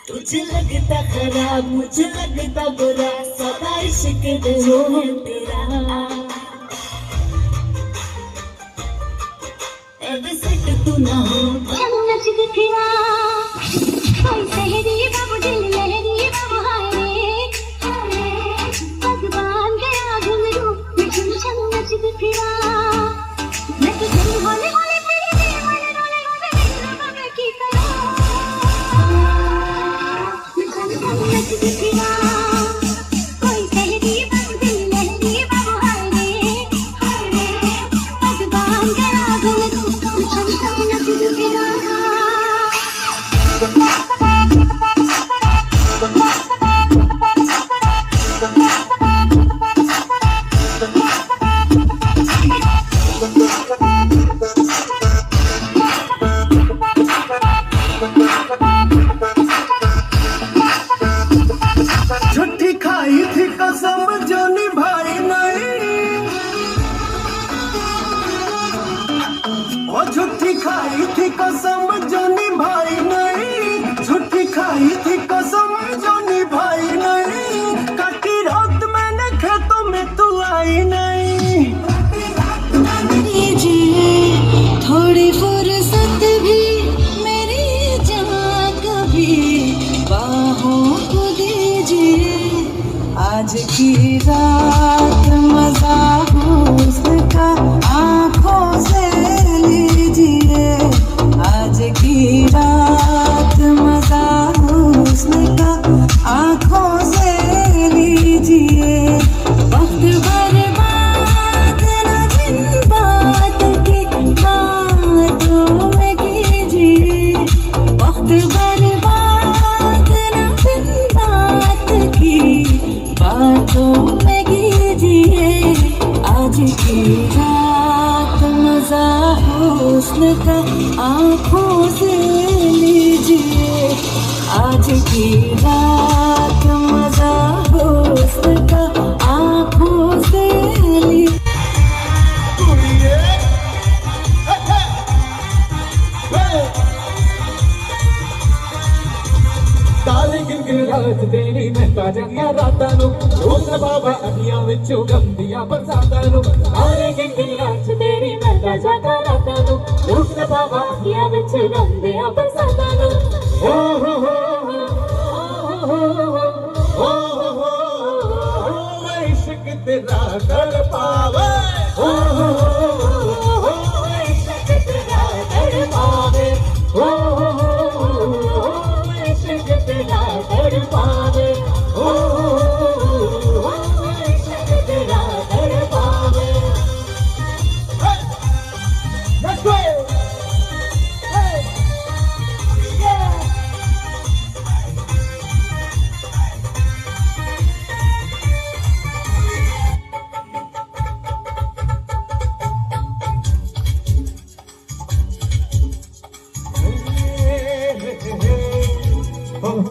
तुझे लगता खराब मुझे लगता बुरा सदा इश्क जो है तेरा एवसेट तू ना हो नच दिखरा कोई सहरी बाबू दिल लहरी बाबू हाय भगवान गया घुंघरू मैं चुम नच दिखरा मैं तो दिल होले होले तेरे मन रोले रोले मैं की करूं नच दिखरा कोई सहरी बाबू दिल लहरी बाबू हाय भगवान गया घुंघरू मैं चुम नच दिखरा छुट्टी खाई थी कसम जो निभाई नहीं वो छुट्टी खाई थी कसम जो निभाई नहीं छुट्टी खाई थी कसम जो निभाई नहीं काटी रात मैंने खेतों में तू आई नहीं थोड़ी फुर्सत भी मेरी जहाँ कभी बाहों को दीजिए आज की रात मजा उसका आंखों से लीजिए आज की रात मजा उसका आंखों से लीजिए वक्त बर्बाद न जिन बात की बातों में कीजिए वक्त बर्बाद न जिन बात की बातों में कीजिए आज की रात मजा हुस्न का आंखों से लीजिए आज की रात मजा हुस्न का आंखों से लीजिए ताले गिन रात तेरी मैं जगिया रातां नूं रोज बाबा अखियां विचों गंदियां बरसातां नूं ताले गिन रात तेरी मैं जगिया रातां नूं रोज बाबा अखियां विचों गंदियां बरसातां नूं ओ हो हो इश्क तेरा तड़पावे ओ हो इश्क तेरा तड़पावे ओ तड़पावे Let's go!